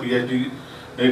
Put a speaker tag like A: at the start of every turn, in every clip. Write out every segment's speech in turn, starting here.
A: PhD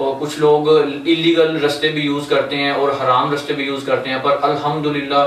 B: اور کچھ لوگ اللیگل رستے بھی یوز کرتے ہیں اور حرام رستے بھی یوز کرتے ہیں، پر الحمدللہ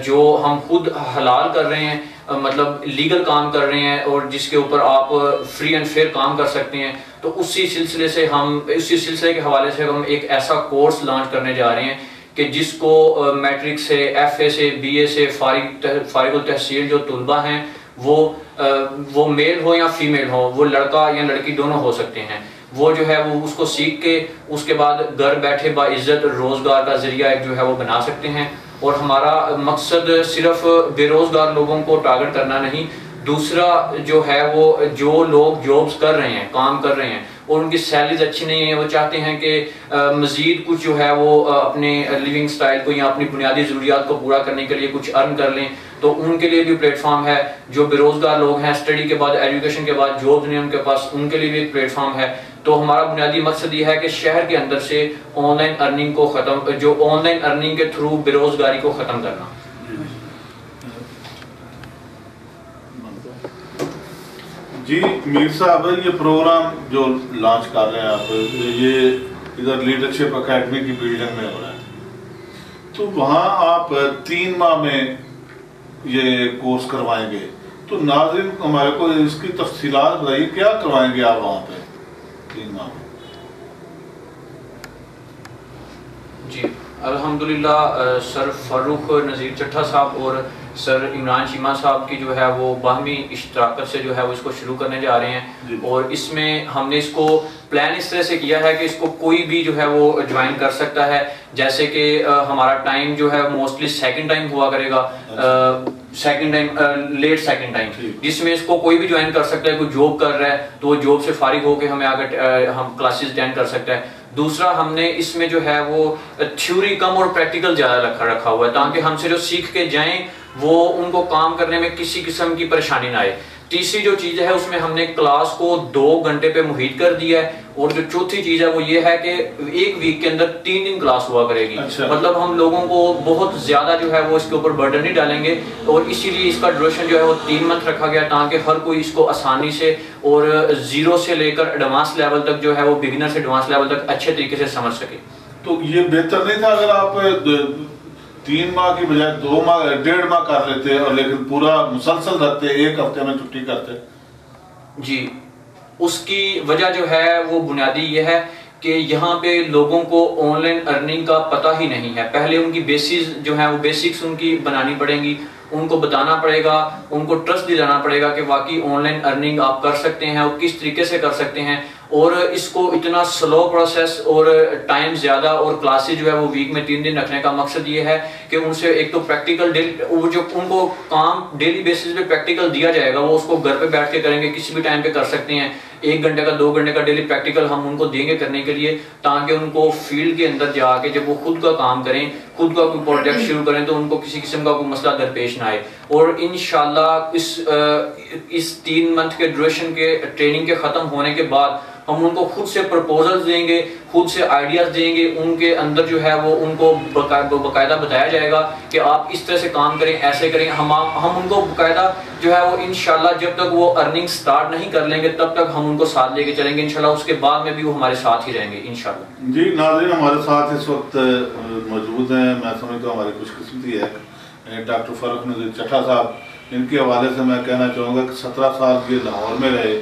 B: جو ہم خود حلال کر رہے ہیں، مطلب لیگل کام کر رہے ہیں اور جس کے اوپر آپ فری اینڈ فیئر کام کر سکتے ہیں، تو اسی سلسلے کے حوالے سے ہم ایک ایسا کورس لانچ کرنے جا رہے ہیں کہ جس کو میٹرک سے، ایف اے سے، بی اے سے فارغ التحصیل جو طلبہ ہیں وہ میل ہو یا فیمیل ہو، وہ لڑکا یا لڑکی دونوں ہو سکتے ہیں، وہ جو ہے وہ اس کو سیکھ کے اس کے بعد گھر بیٹھے باعزت روزگار کا ذریعہ ایک جو ہے وہ بنا سکتے ہیں۔ اور ہمارا مقصد صرف بے روزگار لوگوں کو ٹارگٹ کرنا نہیں، دوسرا جو ہے وہ جو لوگ جابس کر رہے ہیں، کام کر رہے ہیں اور ان کی سیلریز اچھی نہیں ہیں، وہ چاہتے ہیں کہ مزید کچھ جو ہے وہ اپنے لیونگ سٹائل کو یا اپنی بنیادی ضروریات کو پورا کرنے کے لیے کچھ ارن کر لیں، تو ان کے لیے بھی پلیٹ فارم ہے۔ جو بے روزگار لوگ ہیں، اسٹڈی کے بعد، ایجوکیشن کے بعد جابس نہیں ان کے پاس، ان کے لیے بھی ایک پلیٹ فارم ہے۔ تو ہمارا بنیادی مقصد یہ ہے کہ شہر کے اندر سے آن لائن ارننگ کو جو آن لائن ارننگ کے تھرو بے روزگاری کو ختم کرنا۔
A: جی میر صاحب، یہ پروگرام جو لانچ کر رہے ہیں آپ، یہ ادھر لیڈرشپ اکیڈمی کی بلڈنگ میں ہو رہا ہے، تو وہاں آپ 3 ماہ میں یہ کورس کروائیں گے، تو ناظرین ہمارے کو اس کی تفصیلات بتائیے، کیا کروائیں گے آپ وہاں پہ 3 ماہ میں؟
B: جی الحمدللہ سر فاروق نذیر چٹھا صاحب اور سر عمران چیمہ صاحب کی جو ہے وہ باہمی اشتراکت سے جو ہے وہ اس کو شروع کرنے جا رہے ہیں، اور اس میں ہم نے اس کو پلان اس طرح سے کیا ہے کہ اس کو کوئی بھی جو ہے وہ جوائن کر سکتا ہے، جیسے کہ ہمارا ٹائم جو ہے موسٹلی سیکنڈ ٹائم ہوا کرے گا، لیٹ سیکنڈ ٹائم، جس میں اس کو کوئی بھی جوائن کر سکتا ہے۔ کوئی جاب کر رہا ہے تو وہ جاب سے فارغ ہو کے ہمیں آگے ہم کلاسز اٹینڈ کر سکتا ہے۔ دوسرا ہم نے اس میں جو ہے وہ تھیوری کم اور پریکٹیکل زیادہ رکھا ہوا ہے، تاکہ ہم سے جو سیکھ کے جائیں وہ ان کو کام کرنے میں کسی قسم کی پریشانی نہ آئے۔ تیسری جو چیز ہے اس میں ہم نے کلاس کو 2 گھنٹے پہ محیط کر دیا ہے، اور جو چوتھی چیز ہے وہ یہ ہے کہ 1 ویک کے اندر 3 دن کلاس ہوا کرے گی۔ مطلب ہم لوگوں کو بہت زیادہ جو ہے وہ اس کے اوپر برڈن نہیں ڈالیں گے، اور اسی لیے اس کا ڈیوریشن جو ہے وہ 3 منتھ رکھا گیا، تاکہ ہر کوئی اس کو آسانی سے اور 0 سے لے کر ایڈوانس لیول تک جو ہے وہ بگنر سے ایڈوانس لیول تک اچھے طریقے سے سمجھ سکے۔
A: تو یہ بہتر نہیں تھا اگر آپ 3 ماہ کی بجائے 2 ماہ 1.5 ماہ کر لیتے اور لیکن پورا مسلسل رکھتے، 1 ہفتے میں چھٹی کرتے؟
B: جی اس کی وجہ جو ہے وہ بنیادی یہ ہے کہ یہاں پہ لوگوں کو آن لائن ارننگ کا پتہ ہی نہیں ہے۔ پہلے ان کی بیسز جو ہیں وہ بیسکس ان کی بنانی پڑیں گی، ان کو بتانا پڑے گا، ان کو ٹرسٹ دلانا پڑے گا کہ واقعی آن لائن ارننگ آپ کر سکتے ہیں اور کس طریقے سے کر سکتے ہیں۔ اور اس کو اتنا سلو پروسیس اور ٹائم زیادہ اور کلاسز جو ہے وہ ویک میں 3 دن رکھنے کا مقصد یہ ہے کہ ان سے ایک تو پریکٹیکل جو ان کو کام ڈیلی بیسس پہ پریکٹیکل دیا جائے گا، وہ اس کو گھر پہ بیٹھ کے کریں گے، کسی بھی ٹائم پہ کر سکتے ہیں۔ 1 گھنٹے کا 2 گھنٹے کا ڈیلی پریکٹیکل ہم ان کو دیں گے کرنے کے لیے، تاکہ ان کو فیلڈ کے اندر جا کے جب وہ خود کا کام کریں، خود کا کوئی پروجیکٹ شروع کریں، تو ان کو کسی قسم کا کوئی مسئلہ درپیش نہ آئے۔ اور انشاءاللہ اس 3 منتھ کے ڈیوریشن کے ٹریننگ کے ختم ہونے کے بعد ہم ان کو خود سے پرپوزلز دیں گے، خود سے آئیڈیاز دیں گے، ان کے اندر جو ہے وہ ان کو باقاعدہ بتایا جائے گا کہ آپ اس طرح سے کام کریں، ایسے کریں۔ ہم ان کو باقاعدہ جو ہے وہ انشاءاللہ جب تک وہ ارننگ سٹارٹ نہیں کر لیں گے تب تک ہم ان کو ساتھ لے کے چلیں گے انشاءاللہ، اس کے بعد میں بھی وہ ہمارے ساتھ ہی رہیں گے انشاءاللہ۔
A: جی ناظرین ہمارے ساتھ اس وقت موجود ہیں، میں سمجھتا ہوں ہماری خوش قسمتی ہے ڈاکٹر فاروق نذیر چٹھا صاحب۔ ان کے حوالے سے میں کہنا چاہوں گا کہ 17 سال یہ لاہور میں رہے،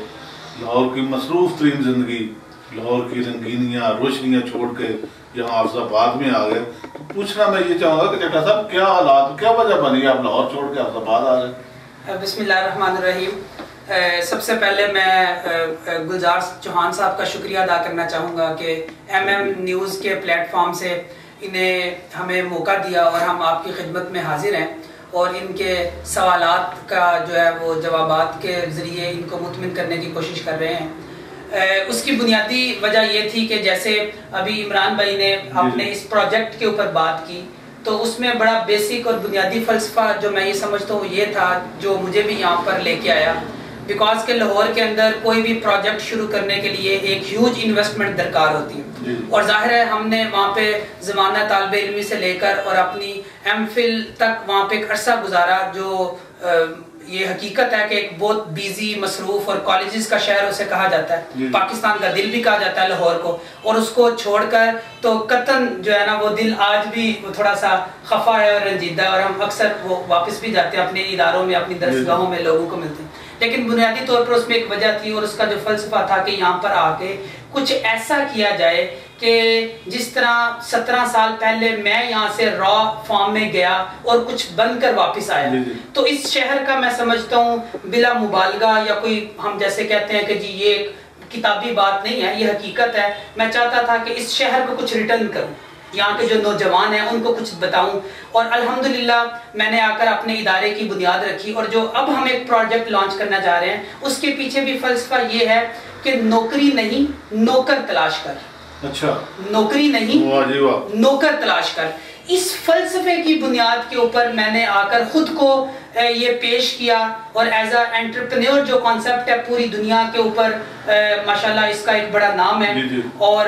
A: لاہور کی مصروف ترین زندگی، لاہور کی رنگینیاں روشنیاں چھوڑ کے یہاں حافظ آباد میں آ گئے۔ تو پوچھنا میں یہ چاہوں گا کہ چٹھا صاحب کیا حالات، کیا وجہ بنی آپ لاہور چھوڑ کے حافظ آباد آ گئے؟
C: بسم اللہ الرحمن الرحیم۔ سب سے پہلے میں گلزار چوہان صاحب کا شکریہ ادا کرنا چاہوں گا کہ MM نیوز کے پلیٹ فارم سے انہیں ہمیں موقع دیا اور ہم آپ کی خدمت میں حاضر ہیں، اور ان کے سوالات کا جو ہے وہ جوابات کے ذریعے ان کو مطمئن کرنے کی کوشش کر رہے ہیں۔ اس کی بنیادی وجہ یہ تھی کہ جیسے ابھی عمران بھائی نے اپنے اس پروجیکٹ کے اوپر بات کی، تو اس میں بڑا بیسک اور بنیادی فلسفہ جو میں یہ سمجھتا ہوں یہ تھا جو مجھے بھی یہاں پر لے کے آیا، بیکاز کہ لاہور کے اندر کوئی بھی پروجیکٹ شروع کرنے کے لیے ایک ہیوج انویسٹمنٹ درکار ہوتی ہے، اور ظاہر ہے ہم نے وہاں پہ زمانہ طالب علمی سے لے کر اور اپنی MPhil تک وہاں پہ ایک عرصہ گزارا جو یہ حقیقت ہے کہ ایک بہت بیزی مصروف اور کالجز کا شہر اسے کہا جاتا ہے، پاکستان کا دل بھی کہا جاتا ہے لاہور کو، اور اس کو چھوڑ کر تو قطعاً جو ہے نا وہ دل آج بھی تھوڑا سا خفا ہے اور رنجیدہ ہے، اور ہم اکثر وہ واپس بھی جاتے ہیں اپنے اداروں میں، اپنی درسگاہوں میں لوگوں کو ملتے ہیں. لیکن بنیادی طور پر اس میں ایک وجہ تھی اور اس کا جو فلسفہ تھا کہ یہاں پر آ کے کچھ ایسا کیا جائے کہ جس طرح 17 سال پہلے میں یہاں سے را فارم میں گیا اور کچھ بن کر واپس آیا، تو اس شہر کا میں سمجھتا ہوں بلا مبالغہ یا کوئی ہم جیسے کہتے ہیں کہ جی یہ کتابی بات نہیں ہے، یہ حقیقت ہے. میں چاہتا تھا کہ اس شہر کو کچھ ریٹرن کروں، یہاں کے جو نوجوان ہیں ان کو کچھ بتاؤں، اور الحمدللہ میں نے آ کر اپنے ادارے کی بنیاد رکھی. اور جو اب ہم ایک پروجیکٹ لانچ کرنا جا رہے ہیں اس کے پیچھے بھی فلسفہ یہ ہے کہ نوکری نہیں نوکر تلاش کر. اچھا، نوکری نہیں نوکر تلاش کر. اس فلسفے کی بنیاد کے اوپر میں نے آ کر خود کو یہ پیش کیا، اور ایز اے انٹرپرینور جو کانسیپٹ ہے پوری دنیا کے اوپر ماشاءاللہ اس کا ایک بڑا نام ہے، اور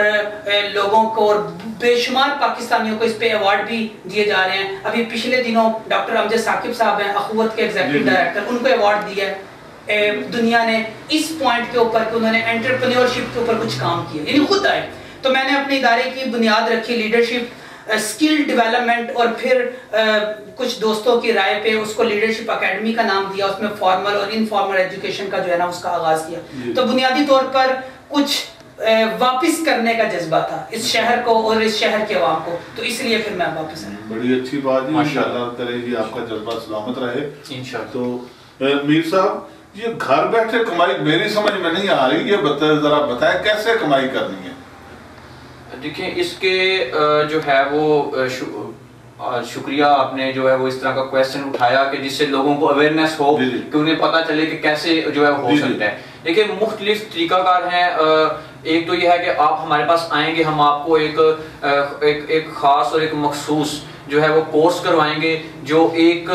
C: لوگوں کو اور بے شمار پاکستانیوں کو اس پہ ایوارڈ بھی دیے جا رہے ہیں. ابھی پچھلے دنوں ڈاکٹر امجد ثاقب صاحب ہیں اخوت کے ایگزیکٹو ڈائریکٹر، ان کو ایوارڈ دیا ہے دنیا نے اس پوائنٹ کے اوپر کہ انہوں نے انٹرپرینورشپ کے اوپر کچھ کام کیا، یعنی خود آئے. تو میں نے اپنے ادارے کی بنیاد رکھی لیڈرشپ اسکل ڈیولپمنٹ، اور پھر کچھ دوستوں کی رائے پہ اس کو لیڈرشپ اکیڈمی کا نام دیا، اس میں فارمل اور انفارمل ایجوکیشن کا جو ہے نا اس کا آغاز کیا. تو بنیادی طور پر کچھ واپس کرنے کا جذبہ تھا اس شہر کو اور اس شہر کے عوام کو، تو اس لیے پھر میں واپس آیا.
A: بڑی اچھی بات ہے، انشاءاللہ کرے جی آپ کا جذبہ سلامت رہے انشاءاللہ. تو میر صاحب یہ گھر بیٹھے کمائی میری سمجھ میں نہیں آ رہی، یہ ذرا بتائیں کیسے کمائی کرنی ہے؟
B: دیکھیں اس کے جو ہے وہ شکریہ آپ نے جو ہے وہ اس طرح کا کویسچن اٹھایا کہ جس سے لوگوں کو اویئرنیس ہو کہ انہیں پتہ چلے کہ کیسے جو ہے ہو سکتا ہے. دیکھیں مختلف طریقہ کار ہیں. ایک تو یہ ہے کہ آپ ہمارے پاس آئیں گے، ہم آپ کو ایک خاص اور ایک مخصوص جو ہے وہ کورس کروائیں گے جو ایک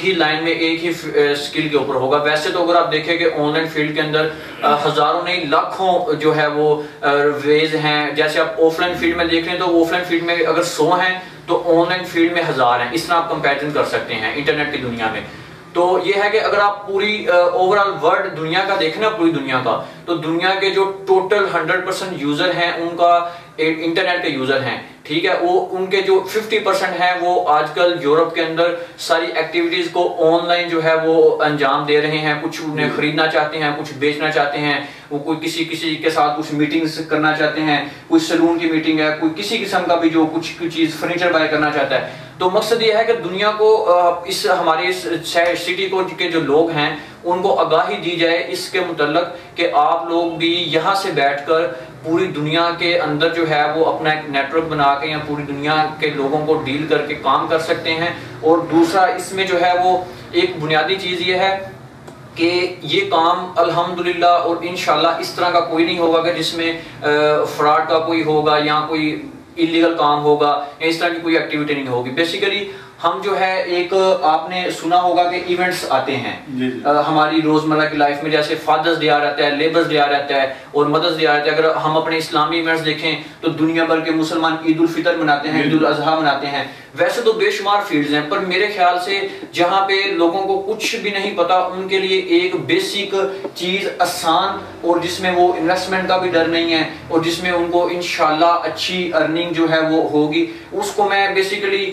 B: ہی لائن میں ایک ہی سکل کے اوپر ہوگا. ویسے تو اگر آپ دیکھیں کہ آن لائن فیلڈ کے اندر ہزاروں نہیں لاکھوں جو ہے وہ ویز ہیں. جیسے آپ آف لائن فیلڈ میں دیکھ رہے ہیں تو آف لائن فیلڈ میں اگر 100 ہیں تو آن لائن فیلڈ میں 1000 ہیں. اس طرح آپ کمپیریزن کر سکتے ہیں انٹرنیٹ کی دنیا میں. تو یہ ہے کہ اگر آپ پوری اوورال ورلڈ دنیا کا دیکھنا پوری دنیا کا، تو دنیا کے جو ٹوٹل 100% یوزر ہیں ان کا انٹرنیٹ کے یوزر ہیں، ٹھیک ہے، وہ ان کے جو 50% ہیں وہ آج کل یورپ کے اندر ساری ایکٹیویٹیز کو آن لائن جو ہے وہ انجام دے رہے ہیں. کچھ انہیں خریدنا چاہتے ہیں، کچھ بیچنا چاہتے ہیں، وہ کوئی کسی کے ساتھ کچھ میٹنگز کرنا چاہتے ہیں، کوئی سلون کی میٹنگ ہے، کوئی کسی قسم کا بھی جو کچھ چیز فرنیچر بائی کرنا چاہتا ہے. تو مقصد یہ ہے کہ دنیا کو اس ہماری اس سٹی کو کے جو لوگ ہیں ان کو آگاہی دی جائے اس کے متعلق کہ آپ لوگ بھی یہاں سے بیٹھ کر پوری دنیا کے اندر جو ہے وہ اپنا ایک نیٹ ورک بنا کے یا پوری دنیا کے لوگوں کو ڈیل کر کے کام کر سکتے ہیں. اور دوسرا اس میں جو ہے وہ ایک بنیادی چیز یہ ہے کہ یہ کام الحمدللہ اور انشاءاللہ اس طرح کا کوئی نہیں ہوگا کہ جس میں فراڈ کا کوئی ہوگا یا کوئی ایلیگل کام ہوگا، اس طرح کی کوئی ایکٹیویٹی نہیں ہوگی. بیسیکلی ہم جو ہے ایک آپ نے سنا ہوگا کہ ایونٹس آتے ہیں ہماری روزمرہ کی لائف میں، جیسے فادرز ڈے آ رہتا ہے، لیبرز ڈے آ رہتا ہے اور مدرز ڈے آ رہتا ہے. اگر ہم اپنے اسلامی ایونٹس دیکھیں تو دنیا بھر کے مسلمان عید الفطر مناتے ہیں، عید الاضحیٰ مناتے ہیں. ویسے تو بے شمار فیلڈز ہیں، پر میرے خیال سے جہاں پہ لوگوں کو کچھ بھی نہیں پتا ان کے لیے ایک بیسک چیز آسان اور جس میں وہ انویسٹمنٹ کا بھی ڈر نہیں ہے اور جس میں ان کو انشاءاللہ اچھی ارننگ جو ہے وہ ہوگی، اس کو میں بیسیکلی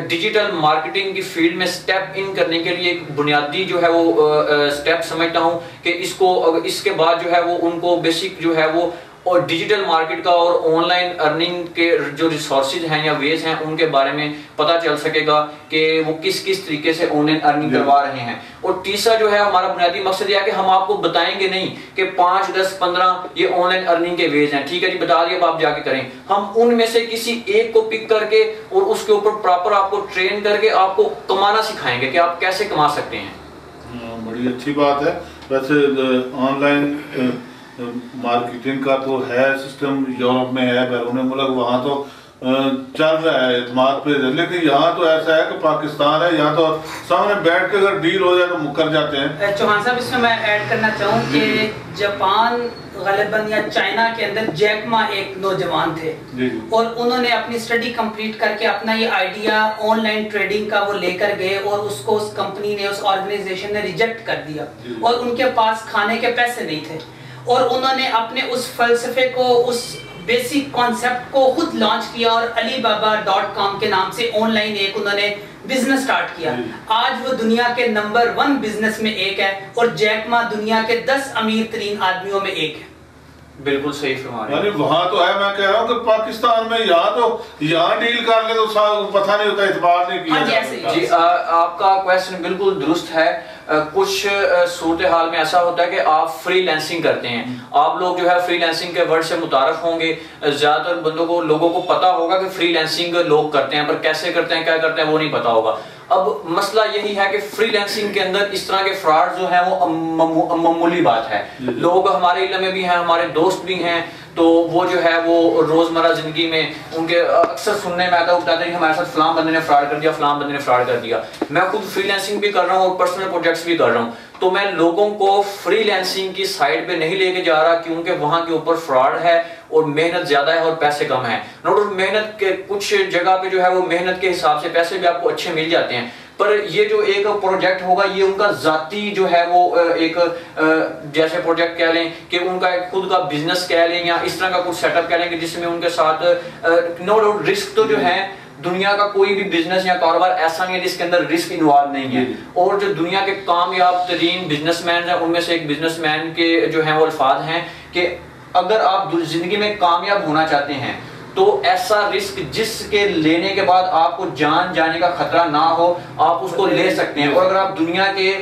B: ڈیجیٹل مارکیٹنگ کی فیلڈ میں سٹیپ ان کرنے کے لیے ایک بنیادی جو ہے وہ سٹیپ سمجھتا ہوں کہ اس کے بعد جو ہے وہ ان کو بیسک جو ہے وہ اور ڈیجیٹل مارکیٹ کا اور آن لائن ارننگ کے جو ریسورسز ہیں یا ویز ہیں ان کے بارے میں پتہ چل سکے گا کہ وہ کس طریقے سے آن لائن ارننگ کروا رہے ہیں. اور تیسرا جو ہے ہمارا بنیادی مقصد یہ ہے کہ ہم آپ کو بتائیں گے نہیں کہ 5 10 15 یہ آن لائن ارننگ کے ویز ہیں، ٹھیک ہے جی بتا دیا اب آپ جا کے کریں. ہم ان میں سے کسی ایک کو پک کر کے اور اس کے اوپر پراپر آپ کو ٹرین کر کے آپ کو کمانا سکھائیں گے کہ آپ کیسے کما سکتے ہیں.
A: بڑی اچھی بات ہے. ویسے آن لائن مارکیٹنگ کا تو ہے سسٹم، یورپ میں ہے، بیرون ملک، وہاں تو چل رہا ہے اعتماد پہ، لیکن یہاں تو ایسا ہے کہ پاکستان ہے، یہاں تو سامنے بیٹھ کے اگر ڈیل ہو جائے تو مکر جاتے ہیں.
C: چوہان صاحب اس میں میں ایڈ کرنا چاہوں کہ جاپان غالباً یا چائنا کے اندر جیک ما ایک نوجوان تھے اور انہوں نے اپنی اسٹڈی کمپلیٹ کر کے اپنا یہ آئیڈیا آن لائن ٹریڈنگ کا وہ لے کر گئے اور اس کو اس کمپنی نے، اس آرگنائزیشن نے ریجیکٹ کر دیا اور ان کے پاس کھانے کے پیسے نہیں تھے، اور انہوں نے اپنے اس فلسفے کو، اس بیسک کانسیپٹ کو خود لانچ کیا اور علی بابا .com کے نام سے آن لائن ایک انہوں نے بزنس سٹارٹ کیا. آج وہ دنیا کے نمبر 1 بزنس میں ایک ہے اور جیک ما دنیا کے 10 امیر ترین آدمیوں میں ایک ہے.
B: بالکل صحیح فرما رہے ہیں.
A: یعنی وہاں تو ہے، میں کہہ رہا ہوں کہ پاکستان میں یہاں ڈیل کر لے تو پتہ نہیں ہوتا، اعتبار نہیں کیا.
B: جی آپ کا کویسچن بالکل درست ہے. کچھ صورتحال میں ایسا ہوتا ہے کہ آپ فری لینسنگ کرتے ہیں، آپ لوگ جو ہے فری لینسنگ کے ورڈ سے متعارف ہوں گے، زیادہ تر لوگوں کو پتا ہوگا کہ فری لینسنگ لوگ کرتے ہیں، پر کیسے کرتے ہیں، کیا کرتے ہیں وہ نہیں پتا ہوگا. اب مسئلہ یہی ہے کہ فری لینسنگ کے اندر اس طرح کے فراڈ جو ہیں وہ معمولی بات ہے. لوگ ہمارے علم میں بھی ہیں، ہمارے دوست بھی ہیں، تو وہ جو ہے وہ روزمرہ زندگی میں ان کے اکثر سننے میں آتا ہے، وہ کہتے ہیں کہ ہمارے ساتھ فلاں بندے نے فراڈ کر دیا، فلاں بندے نے فراڈ کر دیا. میں خود فری لینسنگ بھی کر رہا ہوں اور پرسنل پروجیکٹس بھی کر رہا ہوں، تو میں لوگوں کو فری لینسنگ کی سائڈ پہ نہیں لے کے جا رہا، کیونکہ وہاں کے اوپر فراڈ ہے اور محنت زیادہ ہے اور پیسے کم ہیں. نوٹ محنت کے کچھ جگہ پہ جو ہے وہ محنت کے حساب سے پیسے بھی آپ کو اچھے مل جاتے ہیں، پر یہ جو ایک پروجیکٹ ہوگا یہ ان کا ذاتی جو ہے وہ ایک جیسے پروجیکٹ کہہ لیں کہ ان کا ایک خود کا بزنس کہہ لیں یا اس طرح کا کچھ سیٹ اپ کہہ لیں کہ جس میں ان کے ساتھ نو ڈاؤٹ رسک تو جو ہے، دنیا کا کوئی بھی بزنس یا کاروبار ایسا نہیں ہے جس کے اندر رسک انوالو نہیں ہے. اور جو دنیا کے کامیاب ترین بزنس مین ہیں ان میں سے ایک بزنس مین کے جو ہیں وہ الفاظ ہیں کہ اگر آپ زندگی میں کامیاب ہونا چاہتے ہیں تو ایسا رسک جس کے لینے کے بعد آپ کو جان جانے کا خطرہ نہ ہو آپ اس کو لے سکتے ہیں. اور اگر آپ دنیا کے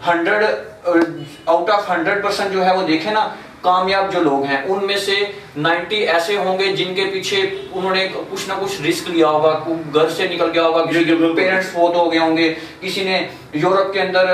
B: 100% جو ہے وہ دیکھیں نا، کامیاب جو لوگ ہیں ان میں سے 90 ایسے ہوں گے جن کے پیچھے انہوں نے کچھ نہ کچھ رسک لیا ہوگا، گھر سے نکل گیا ہوگا، کسی کے پیرنٹس فوت ہو گئے ہوں گے، کسی نے یورپ کے اندر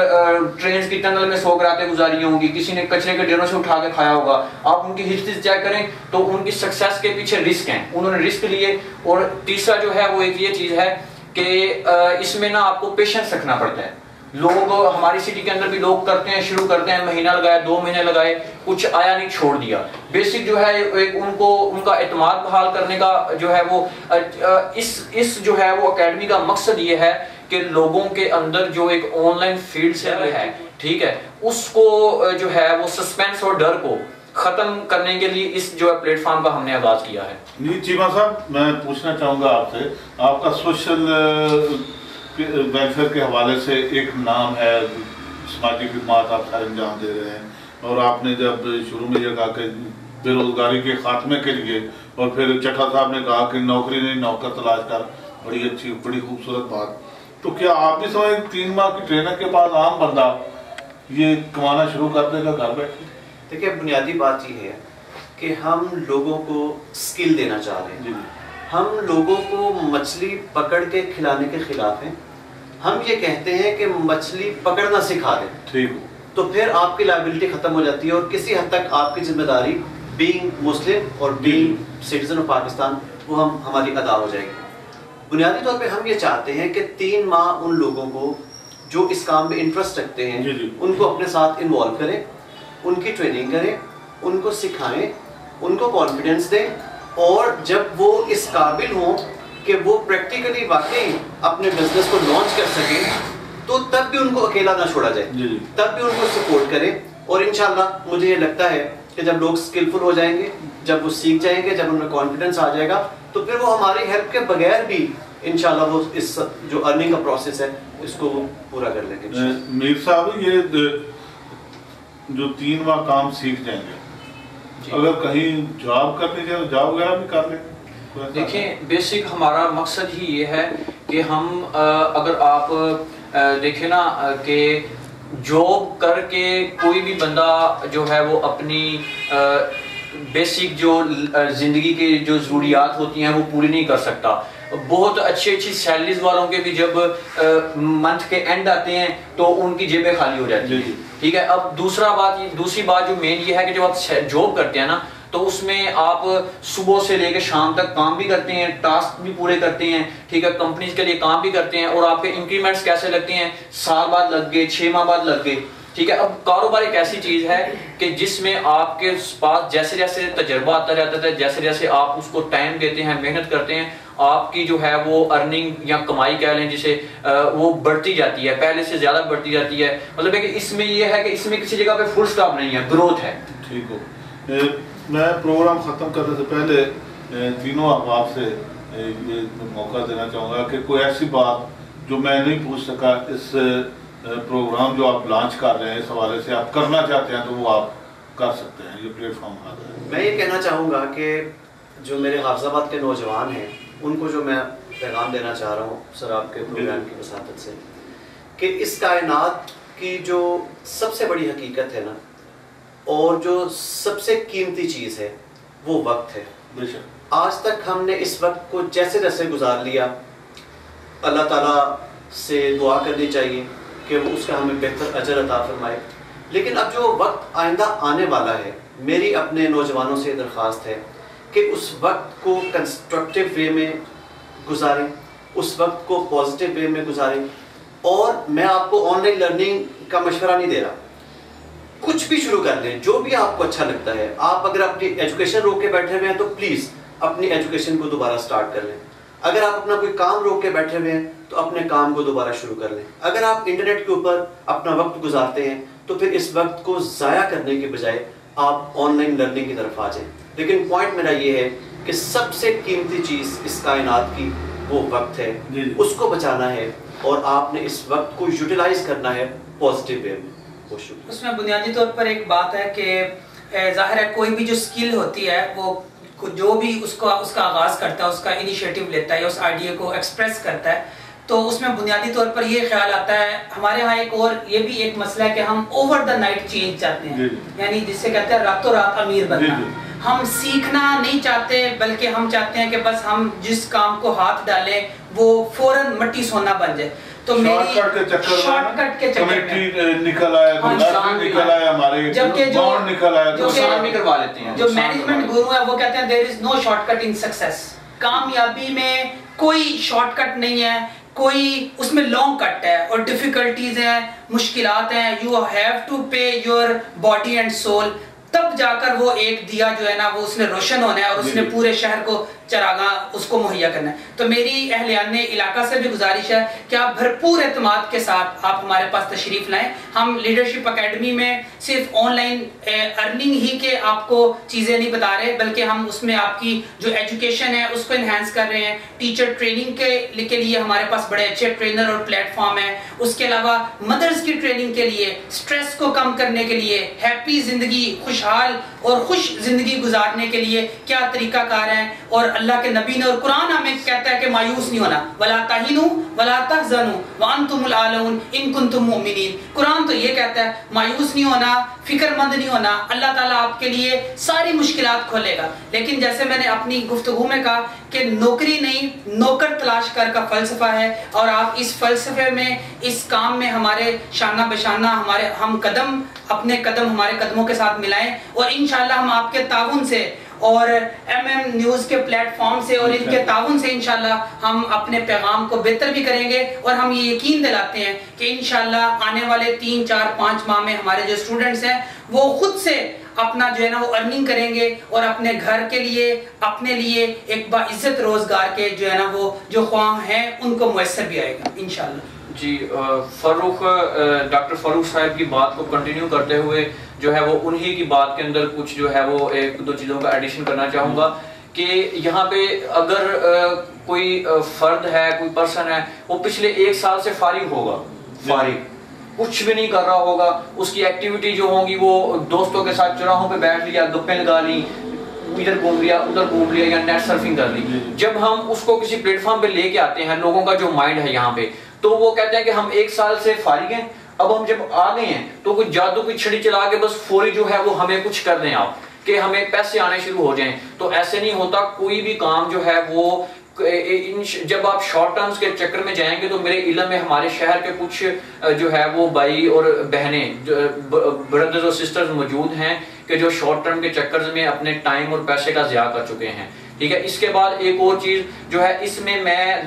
B: ٹرینز کی ٹنل میں 100 راتیں گزاری ہوں گی، کسی نے کچرے کے ڈیروں سے اٹھا کے کھایا ہوگا. آپ ان کی ہسٹری چیک کریں تو ان کی سکسیس کے پیچھے رسک ہیں، انہوں نے رسک لیے. اور تیسرا جو ہے وہ ایک یہ چیز ہے کہ اس میں نا آپ کو پیشنس رکھنا پڑتا ہے. لوگ ہماری سٹی کے اندر بھی لوگ کرتے ہیں، شروع کرتے ہیں، مہینہ لگایا، 2 مہینے لگائے، کچھ آیا نہیں، چھوڑ دیا. بیسک جو ہے ایک ان کا اعتماد بحال کرنے کا جو ہے وہ اس جو ہے وہ اکیڈمی کا مقصد یہ ہے کہ لوگوں کے اندر جو ایک آن لائن فیلڈ سے ہے، ٹھیک ہے، اس کو جو ہے وہ سسپینس اور ڈر کو ختم کرنے کے لیے اس جو ہے پلیٹ فارم کا ہم نے آغاز کیا ہے.
A: جی چیمہ صاحب، میں پوچھنا چاہوں گا آپ سے، آپ کا سوشل ویلفیئر کے حوالے سے ایک نام ہے، سماجی خدمات آپ سارے انجام دے رہے ہیں، اور آپ نے جب شروع میں یہ کہا کہ بے روزگاری کے خاتمے کے لیے، اور پھر چٹھا صاحب نے کہا کہ نوکری نہیں نوکر تلاش کر، بڑی اچھی بڑی خوبصورت بات. تو کیا آپ بھی سمجھیں 3 ماہ کی ٹریننگ کے بعد عام بندہ یہ کمانا شروع کر دے گا گھر بیٹھے؟
D: دیکھیے بنیادی بات یہ ہے کہ ہم لوگوں کو سکل دینا چاہ رہے ہیں. ہم لوگوں کو مچھلی پکڑ کے کھلانے کے خلاف ہیں. ہم یہ کہتے ہیں کہ مچھلی پکڑنا سکھا دیں، ٹھیک، تو پھر آپ کی لائبلٹی ختم ہو جاتی ہے اور کسی حد تک آپ کی ذمہ داری بینگ مسلم اور بینگ سٹیزن آف پاکستان وہ ہماری ادا ہو جائے گی. بنیادی طور پہ ہم یہ چاہتے ہیں کہ 3 ماہ ان لوگوں کو جو اس کام میں انٹرسٹ رکھتے ہیں ان کو اپنے ساتھ انوالو کریں، ان کی ٹریننگ کریں، ان کو سکھائیں، ان کو کانفیڈنس دیں، اور جب وہ اس قابل ہوں کہ وہ پریکٹیکلی واقعی اپنے بزنس کو لانچ کر سکیں تو تب بھی ان کو اکیلا نہ چھوڑا جائے، تب بھی ان کو سپورٹ کریں. اور انشاءاللہ مجھے یہ لگتا ہے کہ جب لوگ سکلفل ہو جائیں گے، جب وہ سیکھ جائیں گے، جب ان میں کانفیڈنس آ جائے گا تو پھر وہ ہماری ہیلپ کے بغیر بھی انشاءاللہ وہ اس جو ارننگ کا پروسیس ہے اس کو وہ پورا کر لیں گے.
A: میر صاحب، یہ جو 3 ماہ کام سیکھ جائیں گے، اگر کہیں جاب کرنی چاہے تو جاب وغیرہ بھی کر لیں.
B: دیکھیں بیسک ہمارا مقصد ہی یہ ہے کہ ہم اگر آپ دیکھیں نا کہ جاب کر کے کوئی بھی بندہ جو ہے وہ اپنی بیسک جو زندگی کی جو ضروریات ہوتی ہیں وہ پوری نہیں کر سکتا. بہت اچھی سیلریز والوں کے بھی جب منتھ کے اینڈ آتے ہیں تو ان کی جیبیں خالی ہو جاتی ہیں، ٹھیک ہے. اب دوسری بات جو مین یہ ہے کہ جب آپ جاب کرتے ہیں نا تو اس میں آپ صبح سے لے کے شام تک کام بھی کرتے ہیں, ٹاسک بھی پورے کرتے ہیں, ٹھیک ہے, کمپنیز کے لیے کام بھی کرتے ہیں, اور آپ کے انکریمنٹس کیسے لگتے ہیں, سال بعد لگ گئے, 6 ماہ بعد لگ گئے, ٹھیک ہے. اب کاروبار ایک ایسی چیز ہے کہ جس میں آپ کے پاس جیسے جیسے تجربہ آتا رہتا ہے, جیسے جیسے آپ اس کو ٹائم دیتے ہیں, محنت کرتے ہیں, آپ کی جو ہے وہ ارننگ یا کمائی کہہ لیں جسے, وہ بڑھتی جاتی ہے, پہلے سے زیادہ بڑھتی جاتی ہے. مطلب ہے کہ اس میں یہ ہے کہ اس میں کسی جگہ پہ فل سٹاپ نہیں ہے, گروتھ ہے.
A: ٹھیک ہو. میں پروگرام ختم کرنے سے پہلے تینوں احباب سے یہ موقع دینا چاہوں گا کہ کوئی ایسی بات جو میں نہیں پوچھ سکا اس پروگرام جو آپ لانچ کر رہے ہیں اس حوالے سے آپ کرنا چاہتے ہیں تو وہ آپ کر سکتے ہیں, یہ پلیٹ فارم حاضر ہے.
D: میں یہ کہنا چاہوں گا کہ جو میرے حافظ آباد کے نوجوان ہیں ان کو جو میں پیغام دینا چاہ رہا ہوں سر آپ کے پروگرام کی وساطت سے, کہ اس کائنات کی جو سب سے بڑی حقیقت ہے نا, اور جو سب سے قیمتی چیز ہے وہ وقت ہے. آج تک ہم نے اس وقت کو جیسے جیسے گزار لیا, اللہ تعالیٰ سے دعا کرنی چاہیے کہ وہ اس کا ہمیں بہتر اجر عطا فرمائے. لیکن اب جو وقت آئندہ آنے والا ہے, میری اپنے نوجوانوں سے درخواست ہے کہ اس وقت کو کنسٹرکٹیو وے میں گزاریں, اس وقت کو پازیٹیو وے میں گزاریں. اور میں آپ کو آن لائن لرننگ کا مشورہ نہیں دے رہا, کچھ بھی شروع کر لیں جو بھی آپ کو اچھا لگتا ہے. آپ اگر اپنی ایجوکیشن روک کے بیٹھے ہوئے ہیں تو پلیز اپنی ایجوکیشن کو دوبارہ سٹارٹ کر لیں. اگر آپ اپنا کوئی کام روک کے بیٹھے ہوئے ہیں تو اپنے کام کو دوبارہ شروع کر لیں. اگر آپ انٹرنیٹ کے اوپر اپنا وقت گزارتے ہیں تو پھر اس وقت کو ضائع کرنے کے بجائے آپ آن لائن لرننگ کی طرف آ جائیں. لیکن پوائنٹ میرا یہ ہے کہ سب سے قیمتی چیز اس کائنات کی وہ وقت ہے, اس کو بچانا ہے اور آپ نے اس وقت کو یوٹیلائز کرنا ہے پازیٹیو وے میں.
C: اس میں بنیادی طور پر ایک بات ہے کہ ظاہر ہے کوئی بھی جو اسکل ہوتی ہے وہ جو بھی اس کا آغاز کرتا ہے, اس کا انیشیٹو لیتا ہے یا اس آئیڈیا کو ایکسپریس کرتا ہے, تو اس میں بنیادی طور پر یہ خیال آتا ہے. ہمارے ہاں ایک اور یہ بھی ایک مسئلہ ہے کہ ہم اوور دا نائٹ چینج چاہتے ہیں, یعنی جس سے کہتے ہیں راتوں رات امیر بننا. ہم سیکھنا نہیں چاہتے بلکہ ہم چاہتے ہیں کہ بس ہم جس کام کو ہاتھ ڈالیں وہ فوراً مٹی سونا بن جائے. تو میری شارٹ کٹ کے چکر میں
A: نکل آیا ہمارے
C: جو مینجمنٹ گورو ہے وہ کہتے ہیں there is no shortcut in success. کامیابی میں کوئی شارٹ کٹ نہیں ہے, کوئی اس میں لانگ کٹ ہے اور ڈیفیکلٹیز ہیں, مشکلات ہیں. You have to pay your body and soul, تب جا کر وہ ایک دیا جو ہے نا وہ اس نے روشن ہونا ہے اور اس نے پورے شہر کو چراغاں اس کو مہیا کرنا ہے. تو میری اہلیان علاقہ سے بھی گزارش ہے کہ آپ بھرپور اعتماد کے ساتھ آپ ہمارے پاس تشریف لائیں. ہم لیڈرشپ اکیڈمی میں صرف آن لائن ارننگ ہی کے آپ کو چیزیں نہیں بتا رہے, بلکہ ہم اس میں آپ کی جو ایجوکیشن ہے اس کو انہینس کر رہے ہیں. ٹیچر ٹریننگ کے لیے ہمارے پاس بڑے اچھے ٹرینر اور پلیٹ فارم ہیں. اس کے علاوہ مدرز کی ٹریننگ کے لیے, سٹریس کو کم کرنے کے لیے, ہیپی زندگی, خوشحال اور خوش زندگی گزارنے کے لیے کیا طریقہ کار ہیں. اور اللہ کے نبی نے اور قرآن ہمیں کہتا ہے کہ مایوس نہیں ہونا, وَلَا تَهِنُوا وَلَا تَحْزَنُوا وَأَنْتُمُ الْأَعْلَوْنَ إِن كُنتُم مُؤْمِنِينَ. قرآن تو یہ کہتا ہے مایوس نہیں ہونا, فکر مند نہیں ہونا, اللہ تعالیٰ آپ کے لیے ساری مشکلات کھولے گا. لیکن جیسے میں نے اپنی گفتگو میں کہا کہ نوکری نہیں نوکر تلاش کر کا فلسفہ ہے, اور آپ اس فلسفے میں اس کام میں ہمارے شانہ بشانہ ہم قدم اپنے قدم ہمارے قدموں کے ساتھ ملائیں, اور انشاءاللہ ہم آپ کے تعاون سے اور MM نیوز کے پلیٹ فارم سے اور ان کے تعاون سے انشاءاللہ ہم اپنے پیغام کو بہتر بھی کریں گے. اور ہم یہ یقین دلاتے ہیں کہ انشاءاللہ آنے والے 3, 4, 5 ماہ میں ہمارے جو اسٹوڈنٹس ہیں وہ خود سے اپنا جو ہے نا وہ ارننگ کریں گے اور اپنے گھر کے لیے اپنے لیے ایک باعزت روزگار کے جو ہے نا وہ جو خواہاں ہیں ان کو میسر بھی آئے گا انشاءاللہ.
B: جی ڈاکٹر فاروق صاحب کی بات کو کنٹینیو کرتے ہوئے جو ہے وہ انہی کی بات کے اندر کچھ جو ہے وہ 1-2 چیزوں کا ایڈیشن کرنا چاہوں گا کہ یہاں پہ اگر کوئی فرد ہے, کوئی پرسن ہے, وہ پچھلے 1 سال سے فارغ ہوگا, کچھ بھی نہیں کر رہا ہوگا, اس کی ایکٹیویٹی جو ہوں گی وہ دوستوں کے ساتھ چوراہوں پہ بیٹھ لیا, گپیں لگا لی, ادھر گھوم لیا ادھر گھوم لیا, یا نیٹ سرفنگ کر لی. جب ہم اس کو کسی پلیٹ فارم پہ لے کے آتے ہیں, لوگوں کا جو مائنڈ ہے یہاں پہ, تو وہ کہتے ہیں کہ ہم 1 سال سے فارغ ہیں, اب ہم جب آ گئے ہیں تو کوئی جادو کی چھڑی چلا کے بس فوری جو ہے وہ ہمیں کچھ کر دیں آپ کہ ہمیں پیسے آنے شروع ہو جائیں. تو ایسے نہیں ہوتا. کوئی بھی کام جو ہے وہ جب آپ شارٹ ٹرمز کے چکر میں جائیں گے تو میرے علم میں ہمارے شہر کے کچھ جو ہے وہ بھائی اور بہنیں بردرز اور سسٹرز موجود ہیں کہ جو شارٹ ٹرم کے چکر میں اپنے ٹائم اور پیسے کا ضیاع کر چکے ہیں. ٹھیک ہے. اس کے بعد ایک اور چیز جو ہے اس میں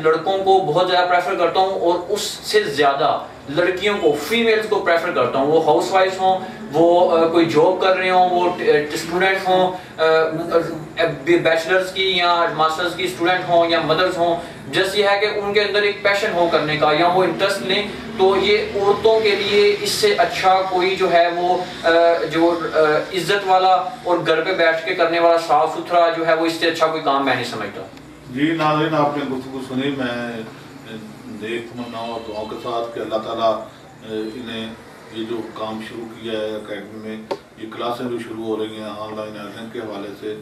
B: لڑکوں کو بہت زیادہ پریفر کرتا ہوں اور اس سے زیادہ لڑکیوں کو فیمیلز کو پریفر کرتا ہوں. وہ ہاؤس وائف ہوں, وہ کوئی جاب کر رہے ہوں, وہ اسٹوڈنٹ ہوں بیچلرز کی یا ماسٹرز کی اسٹوڈنٹ ہوں یا مدرز ہوں, جس یہ ہے کہ ان کے اندر ایک پیشن ہو کرنے کا یا وہ انٹرسٹ لیں, تو یہ عورتوں کے لیے اس سے اچھا کوئی جو ہے وہ جو عزت والا اور گھر پہ بیٹھ کے کرنے والا صاف ستھرا جو ہے وہ اس سے اچھا کوئی کام میں نہیں سمجھتا.
A: جی ناظرین, آپ نے گفتگو سنی. میں نیک تمناؤں اور دعاؤں کے ساتھ کہ اللہ تعالیٰ انہیں یہ جو کام شروع کیا ہے اکیڈمی میں, یہ کلاسیں بھی شروع ہو رہی ہیں آن لائن ارننگ کے حوالے سے,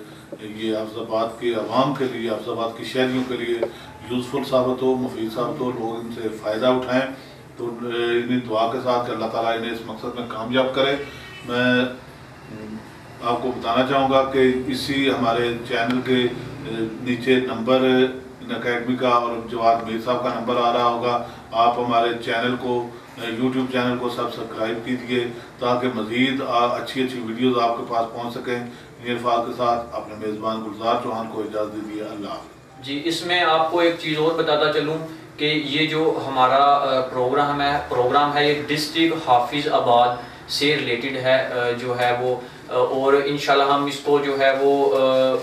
A: یہ حفظ آباد کے عوام کے لیے, حفظ آباد کی شہریوں کے لیے یوزفل ثابت ہو, مفید ثابت ہو, لوگ ان سے فائدہ اٹھائیں. تو انہیں دعا کے ساتھ کہ اللہ تعالیٰ انہیں اس مقصد میں کامیاب کرے. میں آپ کو بتانا چاہوں گا کہ اسی ہمارے چینل کے نیچے نمبر ان اکیڈمی کا اور جواد میر صاحب کا نمبر آ رہا ہوگا. آپ ہمارے چینل کو, یوٹیوب چینل کو سبسکرائب کیجیے تاکہ مزید اچھی ویڈیوز آپ کے پاس پہنچ سکیں. یہ الفاظ کے ساتھ اپنے میزبان گلزار چوہان کو اجازت دیجیے. اللہ حافظ.
B: جی, اس میں آپ کو ایک چیز اور بتاتا چلوں کہ یہ جو ہمارا پروگرام ہے یہ ڈسٹرکٹ حافظ آباد سے ریلیٹڈ ہے جو ہے وہ, اور انشاءاللہ ہم اس کو جو ہے وہ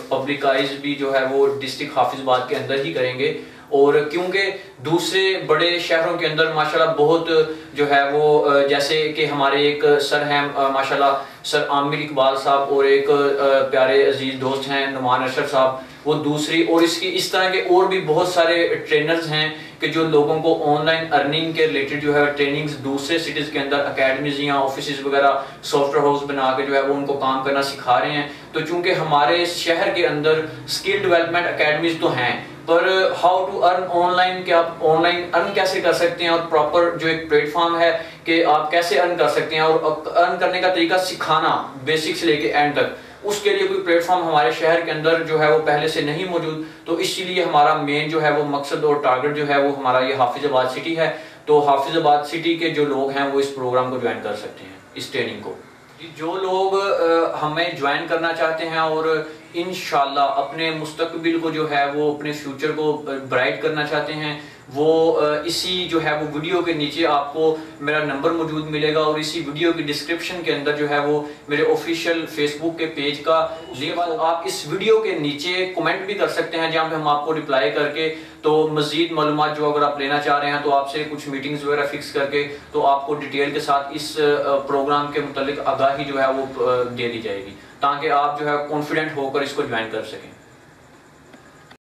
B: پبلکائز بھی جو ہے وہ ڈسٹرکٹ حافظ آباد کے اندر ہی کریں گے. اور کیونکہ دوسرے بڑے شہروں کے اندر ماشاءاللہ بہت جو ہے وہ, جیسے کہ ہمارے ایک سر ہیں ماشاءاللہ سر عامر اقبال صاحب, اور ایک پیارے عزیز دوست ہیں نعمان ارشد صاحب, وہ دوسری, اور اس طرح کے اور بھی بہت سارے ٹرینرز ہیں کہ جو لوگوں کو آن لائن ارننگ کے ریلیٹڈ جو ہے ٹریننگز دوسرے سٹیز کے اندر اکیڈمیز یا آفیسز وغیرہ سافٹ ویئر ہاؤس بنا کے جو ہے وہ ان کو کام کرنا سکھا رہے ہیں. تو چونکہ ہمارے شہر کے اندر اسکل ڈیولپمنٹ اکیڈمیز تو ہیں, پر how to earn online, کہ آپ آن لائن ارن کیسے کر سکتے ہیں, اور پراپر جو ایک پلیٹ فارم ہے کہ آپ کیسے ارن کر سکتے ہیں, اور ارن کرنے کا طریقہ سکھانا بیسک سے لے کے اینڈ تک, اس کے لیے کوئی پلیٹ فارم ہمارے شہر کے اندر جو ہے وہ پہلے سے نہیں موجود. تو اسی لیے ہمارا مین جو ہے وہ مقصد اور ٹارگٹ جو ہے وہ ہمارا یہ حافظ آباد سٹی ہے. تو حافظ آباد سٹی کے جو لوگ ہیں وہ اس پروگرام کو جوائن کر سکتے ہیں, اس ٹریننگ کو. جو لوگ ہمیں جوائن کرنا چاہتے ہیں اور انشاءاللہ اپنے مستقبل کو جو ہے وہ اپنے فیوچر کو برائٹ کرنا چاہتے ہیں, وہ اسی جو ہے وہ ویڈیو کے نیچے آپ کو میرا نمبر موجود ملے گا, اور اسی ویڈیو کی ڈسکرپشن کے اندر جو ہے وہ میرے آفیشیل فیس بک کے پیج کا لنک. آپ اس ویڈیو کے نیچے کمنٹ بھی کر سکتے ہیں جہاں پہ ہم آپ کو رپلائی کر کے تو مزید معلومات جو اگر آپ لینا چاہ رہے ہیں تو آپ سے کچھ میٹنگز وغیرہ فکس کر کے تو آپ کو ڈیٹیل کے ساتھ اس پروگرام کے متعلق آگاہی جو ہے وہ دے دی جائے گی, تاکہ آپ جو ہے کانفیڈنٹ ہو کر اس کو جوائن کر سکیں.